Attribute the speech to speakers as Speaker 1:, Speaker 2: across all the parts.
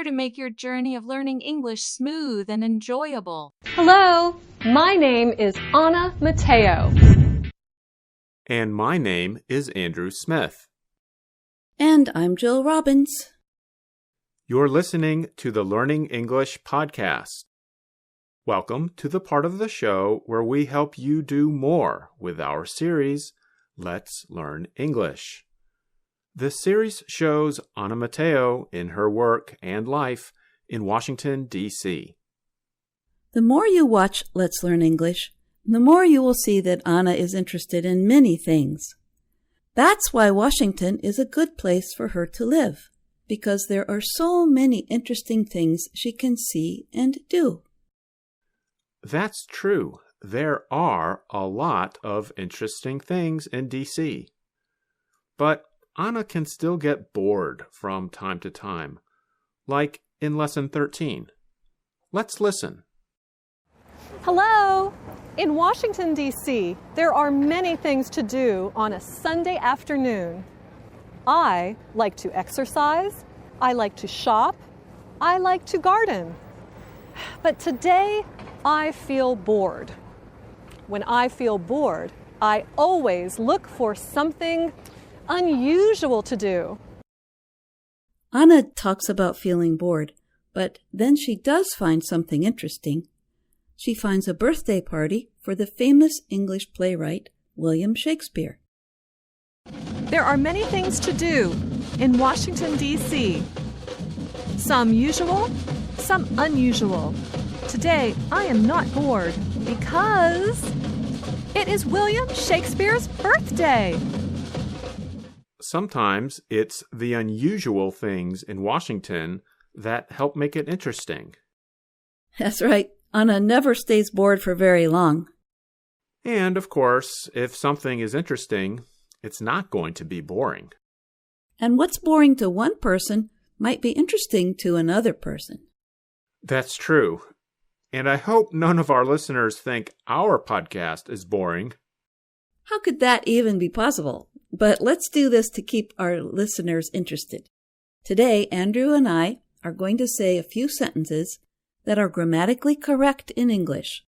Speaker 1: to make your journey of learning English smooth and enjoyable.
Speaker 2: Hello, my name is Anna Mateo.
Speaker 3: And my name is Andrew Smith.
Speaker 4: And I'm Jill Robbins.
Speaker 3: You're listening to the Learning English podcast. Welcome to the part of the show where we help you do more with our series, Let's Learn English. This series shows Anna Mateo in her work and life in Washington, D.C.
Speaker 4: The more you watch Let's Learn English, the more you will see that Anna is interested in many things. That's why Washington is a good place for her to live, because there are so many interesting things she can see and do.
Speaker 3: That's true. There are a lot of interesting things in D.C. But Anna can still get bored from time to time, like in Lesson 13. Let's listen.
Speaker 2: Hello! In Washington, D.C., there are many things to do on a Sunday afternoon. I like to exercise, I like to shop, I like to garden. But today, I feel bored. When I feel bored, I always look for something unusual to do.
Speaker 4: Anna talks about feeling bored, but then she does find something interesting. She finds a birthday party for the famous English playwright William Shakespeare.
Speaker 2: There are many things to do in Washington, D.C. Some usual, some unusual. Today, I am not bored because it is William Shakespeare's birthday.
Speaker 3: Sometimes it's the unusual things in Washington that help make it interesting.
Speaker 4: That's right. Anna never stays bored for very long.
Speaker 3: And, of course, if something is interesting, it's not going to be boring.
Speaker 4: And what's boring to one person might be interesting to another person.
Speaker 3: That's true. And I hope none of our listeners think our podcast is boring.
Speaker 4: How could that even be possible? But let's do this to keep our listeners interested. Today, Andrew and I are going to say a few sentences that are grammatically correct in English,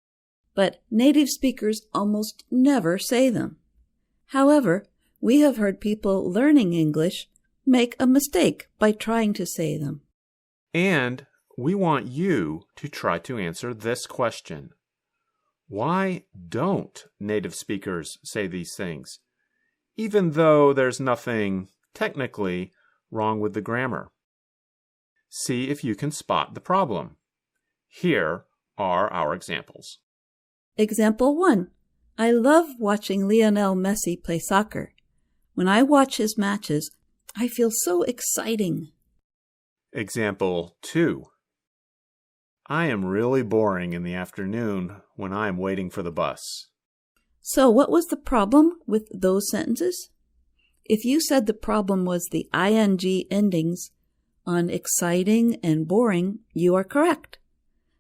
Speaker 4: but native speakers almost never say them. However, we have heard people learning English make a mistake by trying to say them.
Speaker 3: And we want you to try to answer this question. Why don't native speakers say these things, even though there's nothing technically wrong with the grammar? See if you can spot the problem. Here are our examples.
Speaker 4: Example 1. I love watching Lionel Messi play soccer. When I watch his matches, I feel so exciting.
Speaker 3: Example 2. I am really boring in the afternoon when I am waiting for the bus.
Speaker 4: So what was the problem with those sentences? If you said the problem was the ing endings on exciting and boring, you are correct.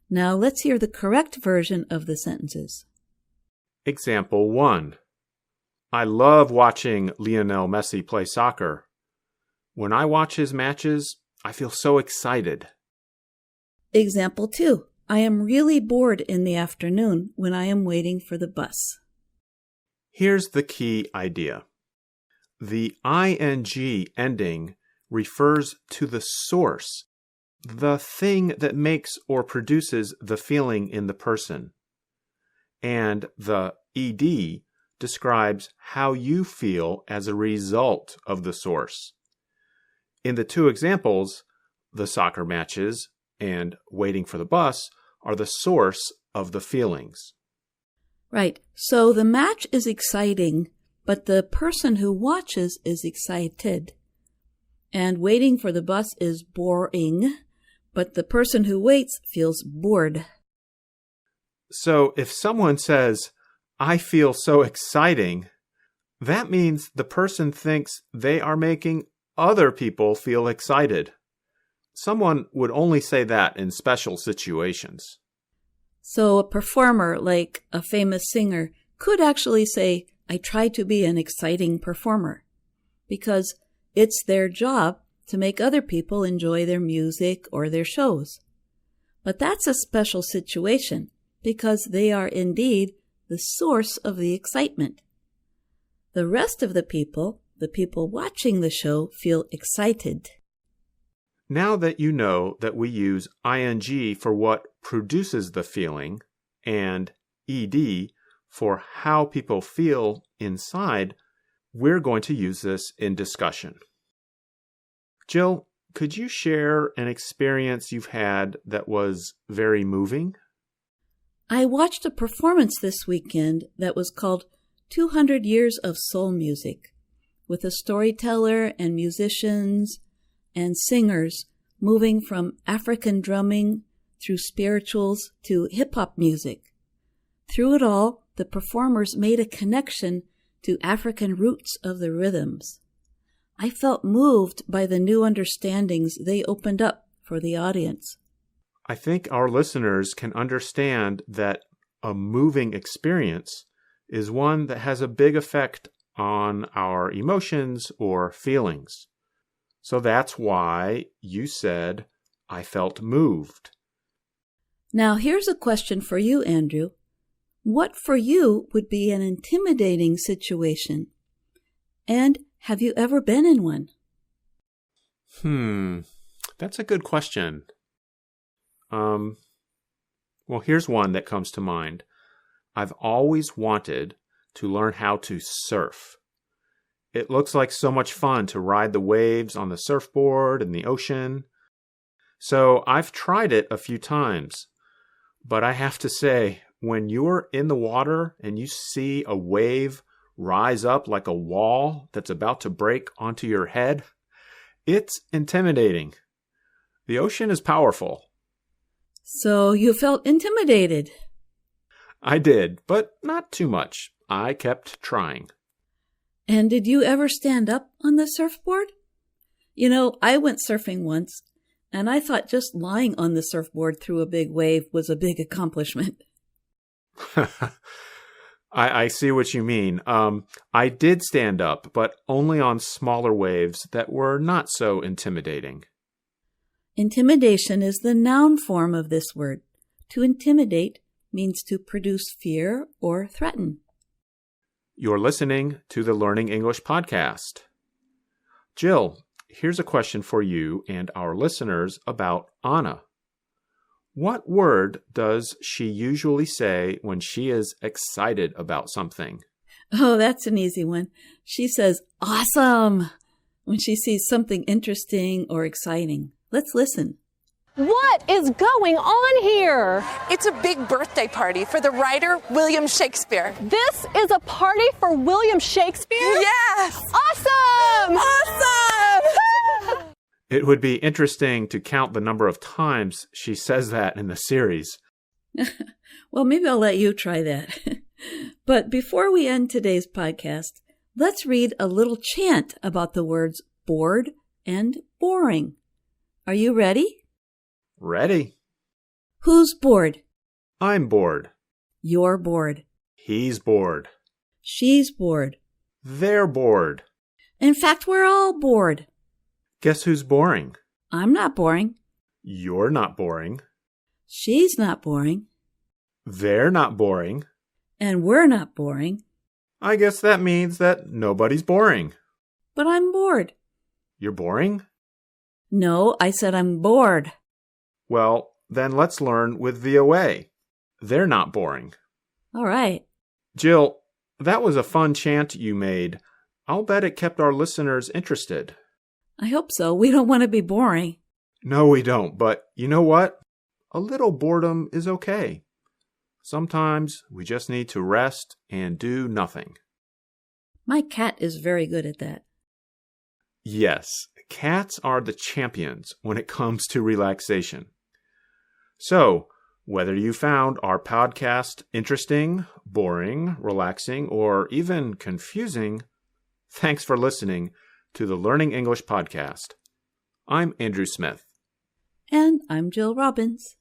Speaker 4: Now let's hear the correct version of the sentences.
Speaker 3: Example 1. I love watching Lionel Messi play soccer. When I watch his matches, I feel so excited.
Speaker 4: Example 2. I am really bored in the afternoon when I am waiting for the bus.
Speaker 3: Here's the key idea. The ing ending refers to the source, the thing that makes or produces the feeling in the person. And the ed describes how you feel as a result of the source. In the two examples, the soccer matches and waiting for the bus are the source of the feelings.
Speaker 4: Right. So the match is exciting, but the person who watches is excited. And waiting for the bus is boring, but the person who waits feels bored.
Speaker 3: So if someone says, I feel so exciting, that means the person thinks they are making other people feel excited. Someone would only say that in special situations.
Speaker 4: So a performer, like a famous singer, could actually say, I try to be an exciting performer, because it's their job to make other people enjoy their music or their shows. But that's a special situation because they are indeed the source of the excitement. The rest of the people watching the show, feel excited.
Speaker 3: Now that you know that we use ing for what produces the feeling and ed for how people feel inside, we're going to use this in discussion. Jill, could you share an experience you've had that was very moving?
Speaker 4: I watched a performance this weekend that was called 200 Years of Soul Music, with a storyteller and musicians and singers moving from African drumming through spirituals to hip-hop music. Through it all, the performers made a connection to African roots of the rhythms. I felt moved by the new understandings they opened up for the audience.
Speaker 3: I think our listeners can understand that a moving experience is one that has a big effect on our emotions or feelings. So that's why you said, I felt moved.
Speaker 4: Now here's a question for you, Andrew. What for you would be an intimidating situation? And have you ever been in one?
Speaker 3: That's a good question. Well, here's one that comes to mind. I've always wanted to learn how to surf. It looks like so much fun to ride the waves on the surfboard in the ocean. So I've tried it a few times. But I have to say, when you're in the water and you see a wave rise up like a wall that's about to break onto your head, it's intimidating. The ocean is powerful.
Speaker 4: So you felt intimidated?
Speaker 3: I did, but not too much. I kept trying.
Speaker 4: And did you ever stand up on the surfboard? You know, I went surfing once, and I thought just lying on the surfboard through a big wave was a big accomplishment.
Speaker 3: I see what you mean. I did stand up, but only on smaller waves that were not so intimidating.
Speaker 4: Intimidation is the noun form of this word. To intimidate means to produce fear or threaten.
Speaker 3: You're listening to the Learning English podcast. Jill, here's a question for you and our listeners about Anna. What word does she usually say when she is excited about something?
Speaker 4: Oh, that's an easy one. She says, awesome, when she sees something interesting or exciting. Let's listen.
Speaker 2: What is going on here?
Speaker 5: It's a big birthday party for the writer William Shakespeare.
Speaker 2: This is a party for William Shakespeare?
Speaker 5: Yes!
Speaker 2: Awesome!
Speaker 5: Awesome!
Speaker 3: It would be interesting to count the number of times she says that in the series.
Speaker 4: Well, maybe I'll let you try that. But before we end today's podcast, let's read a little chant about the words bored and boring. Are you ready?
Speaker 3: Ready?
Speaker 4: Who's bored?
Speaker 3: I'm bored.
Speaker 4: You're bored.
Speaker 3: He's bored.
Speaker 4: She's bored.
Speaker 3: They're bored.
Speaker 4: In fact, we're all bored.
Speaker 3: Guess who's boring?
Speaker 4: I'm not boring.
Speaker 3: You're not boring.
Speaker 4: She's not boring.
Speaker 3: They're not boring.
Speaker 4: And we're not boring.
Speaker 3: I guess that means that nobody's boring.
Speaker 4: But I'm bored.
Speaker 3: You're boring?
Speaker 4: No, I said I'm bored.
Speaker 3: Well, then let's learn with VOA. They're not boring.
Speaker 4: All right.
Speaker 3: Jill, that was a fun chant you made. I'll bet it kept our listeners interested.
Speaker 4: I hope so. We don't want to be boring.
Speaker 3: No, we don't. But you know what? A little boredom is okay. Sometimes we just need to rest and do nothing.
Speaker 4: My cat is very good at that.
Speaker 3: Yes, cats are the champions when it comes to relaxation. So, whether you found our podcast interesting, boring, relaxing, or even confusing, thanks for listening to the Learning English podcast. I'm Andrew Smith.
Speaker 4: And I'm Jill Robbins.